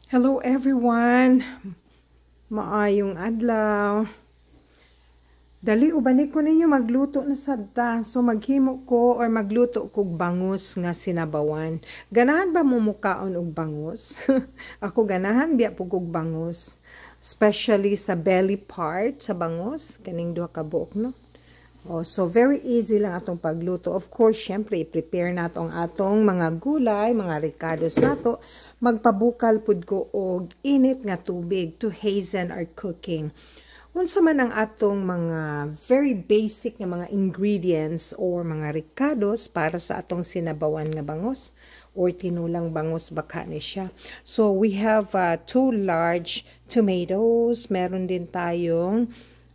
Hello everyone. Maayong adlaw. Dali ubani ko ninyo magluto na sadta. So maghimo ko or magluto kog bangus nga sinabawan. Ganahan ba mo mukaon og bangus? Ako ganahan biya po kog bangus. Especially sa belly part sa bangus, kaning duha ka buok no. Oh, so very easy lang atong pagluto. Of course, syempre i-prepare nato ang atong mga gulay, mga ricados nato. Magpabukal pud ko og init nga tubig to hasten our cooking. Unsa man ang atong mga very basic nga mga ingredients or mga ricados para sa atong sinabawan nga bangus or tinulang bangus baka ni siya. So we have 2 large tomatoes, meron din tayong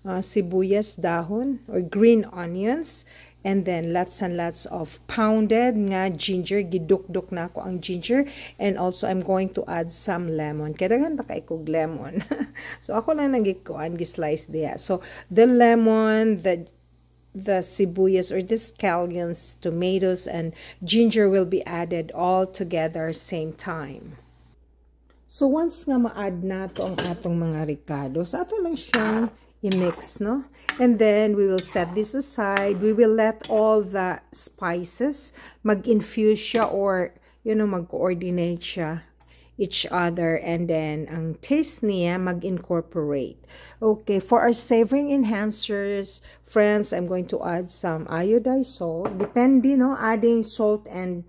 sibuyas dahon or green onions, and then lots and lots of pounded nga ginger. Gidukdok na ako ang ginger, and also I'm going to add some lemon. Kailangan ba kay kog lemon? So ako lang nagikuan gi-slice diya. So the lemon, the sibuyas or the scallions, tomatoes, and ginger will be added all together same time. So once nga ma-add nato ang atong mga ricados, ato lang siyang i-mix, no? And then we will set this aside. We will let all the spices mag-infuse siya or, mag-coordinate siya each other, and then ang taste niya mag-incorporate. Okay, for our savoring enhancers, friends, I'm going to add some iodized salt. Depende, no? Adding salt and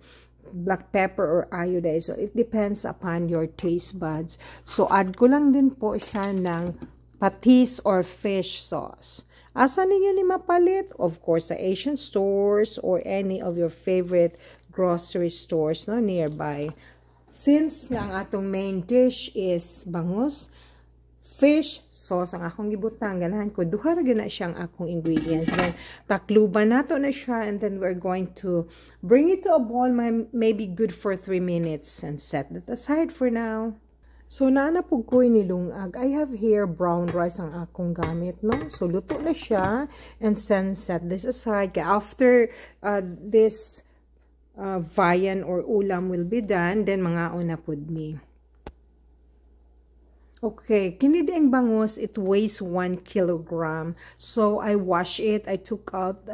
black pepper or iodized. So it depends upon your taste buds. So add ko lang din po siya ng patis or fish sauce. Asa ninyo ni mapalit? Of course, sa Asian stores or any of your favorite grocery stores no nearby. Since nga ang atong main dish is bangus, fish sauce ang akong gibutang, ganahan ko duha ra gyud na siyang akong ingredients. Then takluban nato na siya, and then we're going to bring it to a boil, maybe good for 3 minutes, and set that aside for now. So, naanapog ko nilungag. I have here brown rice ang akong gamit, no? So, luto na siya. And then, set this aside. After this viand or ulam will be done, then mga na pud mi. Okay, kinid ang bangus, it weighs 1 kilogram. So, I wash it. I took out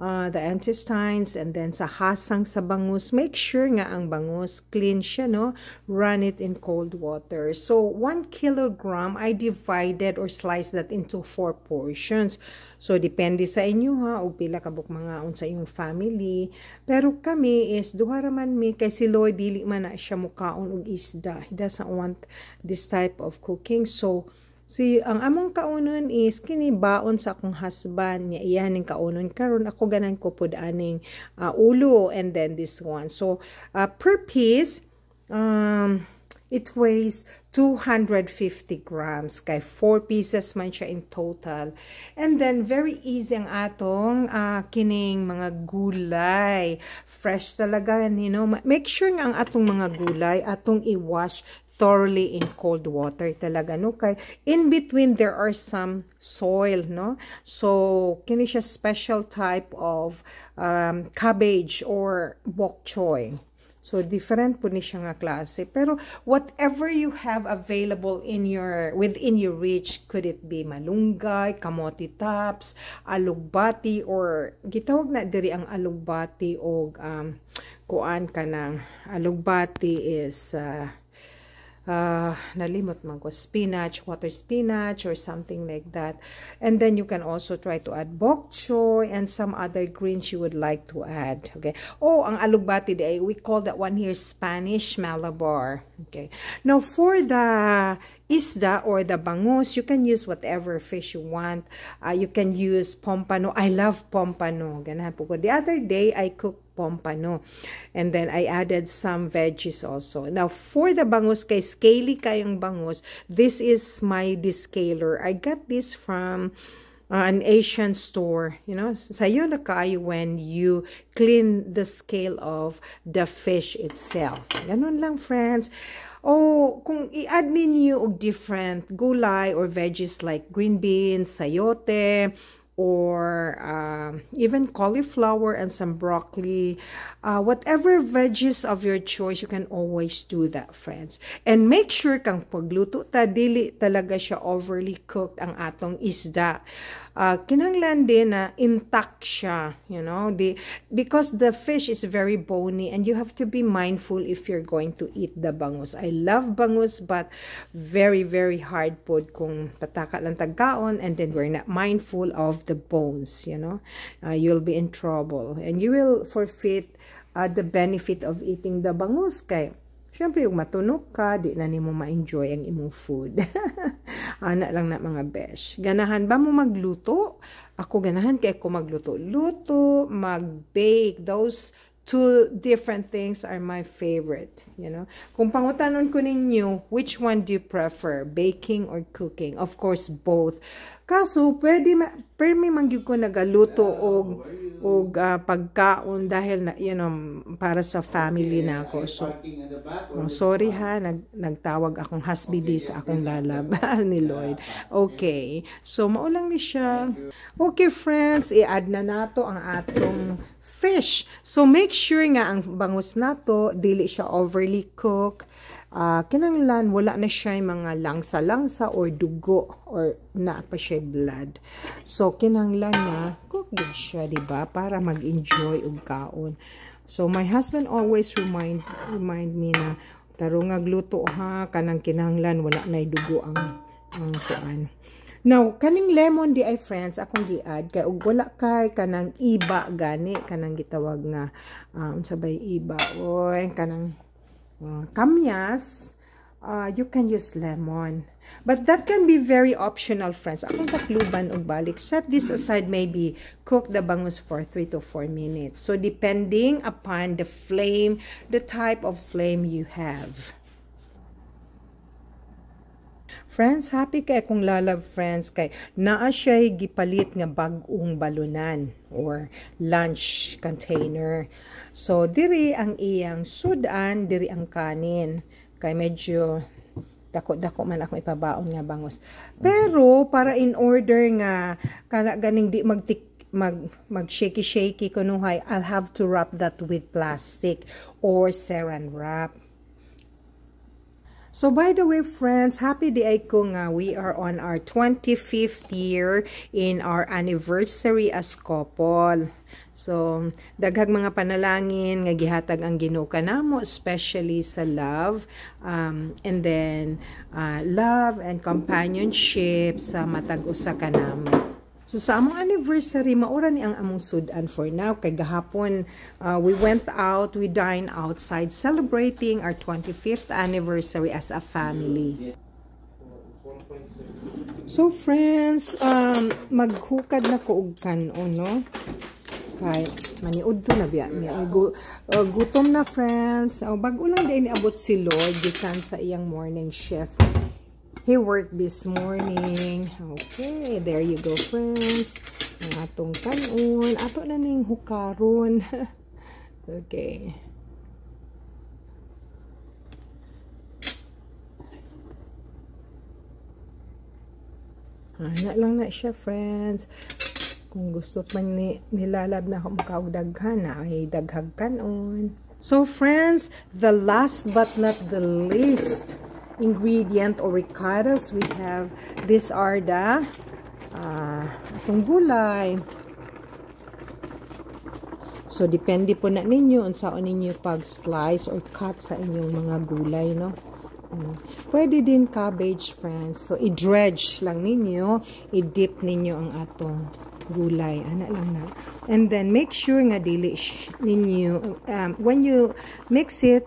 the intestines, and then sa hasang sa bangus, make sure nga ang bangus clean siya, no? Run it in cold water. So 1 kilogram, I divided or sliced that into 4 portions. So depende sa inyo ha, o pila kabuk mga sa inyong family. Pero kami is duha ra man mi, kay si Lloyd dili man na siya mukaon og isda. He doesn't want this type of cooking. So ang among kaunon is kini baon sa akong husband niya, iyan ning kaunon karon. Ako ganan ko pud aning ulo, and then this one. So per piece it weighs 250 grams, kay 4 pieces man siya in total. And then very easy ang atong kining mga gulay, fresh talaga, make sure nga ang atong mga gulay atong i-wash thoroughly in cold water talaga, no? Kay in between there are some soil, no? So kini siya special type of cabbage or bok choy. So different po ni siya nga klase. Pero whatever you have available within your reach, could it be malunggay, kamote tops, alugbati, or gitawag na diri ang alugbati og kuan kanang alugbati is nalimot man ko, spinach, water spinach, or something like that. And then you can also try to add bok choy and some other greens you would like to add. Okay. Oh, ang alugbati day, we call that one here Spanish Malabar. Okay. Now for the isda or the bangus, you can use whatever fish you want. You can use pompano. I love pompano. Ganahan po ko. The other day, I cooked pompano. And then I added some veggies also. Now, for the bangus, kay scaly kayong bangus, this is my descaler. I got this from an Asian store. Sayo na kayo when you clean the scale of the fish itself. Ganun lang, friends. O kung i-add ninyo og different gulay or veggies like green beans, sayote, or even cauliflower and some broccoli. Whatever veggies of your choice, you can always do that, friends. And make sure kang pagluto ta, dili talaga siya overly cooked ang atong isda. Kinahanglan din na intact siya, you know, because the fish is very bony and you have to be mindful if you're going to eat the bangus. I love bangus, but very, very hard pod kung pataka lang tagkaon and then we're not mindful of the bones, you know. You'll be in trouble and you will forfeit the benefit of eating the bangus. Kay syempre, yung matunog ka, di na nimo ma-enjoy ang imong food. Ana lang na mga besh. Ganahan ba mo magluto? Ako ganahan kay ako magluto. Luto, mag-bake. Those two different things are my favorite. You know? Kung pangutanon ko ninyo, which one do you prefer? Baking or cooking? Of course, both. Kaso, pwede mangyug ko nagaluto og pagkaon dahil na, you know, para sa family na ako. So, sorry ha, nagtawag akong husband sa akong lalab ni Lloyd. Okay. So, maulang ni siya. Okay, friends, i-add na nato ang atong fish. So, make sure nga ang bangus nato, dili siya overly cooked. Kinanglan, wala na siya yung mga langsa-langsa or dugo or na pa siya blood. So, kinanglan na, cook din siya, diba? Para mag-enjoy og kaon. So, my husband always remind me na, tarong agluto ha, kanang kinanglan, wala na dugo ang kuan. Now, kaning lemon di ay friends, akong gi-add, kay og wala kay kanang iba gani, kanang gitawag nga, sabay iba, oy, kanang, kamyas, you can use lemon. But that can be very optional, friends. Akong takluban og balik. Set this aside, maybe cook the bangus for 3 to 4 minutes. So, depending upon the flame, the type of flame you have. Friends, happy kay akong lalab, friends, kay naa siya'y gipalit nga bag-ong balunan or lunch container. So, diri ang iyang sudan, diri ang kanin. Kay medyo dako-dako man ako ipabaon nga bangus. Pero, para in order nga, ganing di mag-shaky-shaky kunuhay, I'll have to wrap that with plastic or saran wrap. So, by the way, friends, happy day ko nga we are on our 25th year in our anniversary as couple. So, daghang mga panalangin nga gihatag ang Ginoo kanamo, especially sa love, and then love and companionship sa matag usa kanamo. So, sa among anniversary, maura ni ang among sudan for now. Kay gahapon, we went out, we dined outside, celebrating our 25th anniversary as a family. So, friends, maghukad na ko og kanon, no? Kay, maniud to na biya. Gutom na, friends. Bago lang din iabot si Lord, gikan sa iyang morning shift. He worked this morning. Okay, there you go, friends. Ang atong kanon. Ato na ning hukaron. Okay. Ana lang na siya, friends. Kung gusto man nilalab na akong makaog daghan na, ay daghag kanon. So, friends, the last but not the least ingredient or ricotta's we have, these are the atong gulay. So depende po na ninyo unsaon ninyo pag slice or cut sa inyong mga gulay, no? Pwede din cabbage, friends. So i-dredge lang ninyo, i-dip ninyo ang atong gulay, ana lang na. And then make sure nga dili ninyo when you mix it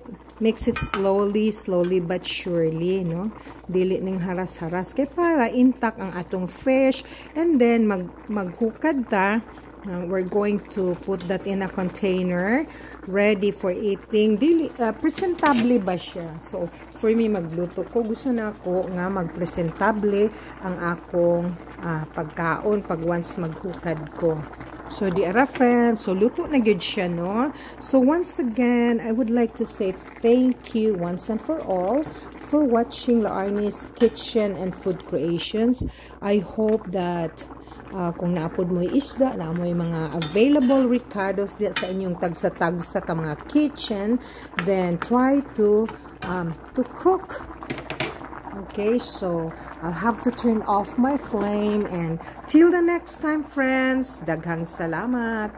slowly but surely, no? Dili ning haras-haras kay para intact ang atong fish. And then maghukad ta. We're going to put that in a container ready for eating. Dili presentable ba siya? So for me magluto ko, gusto na ako nga magpresentable ang akong pagkaon pag once maghukad ko. So, di ara, friends. So, luto na gyud siya, no? So, once again, I would like to say thank you once and for all for watching La Arnie's Kitchen and Food Creations. I hope that kung naapod mo isda, na mo mga available ricados diya sa inyong tagsa-tagsa ka mga kitchen, then try to cook. Okay, so I'll have to turn off my flame, and till the next time, friends, daghang salamat.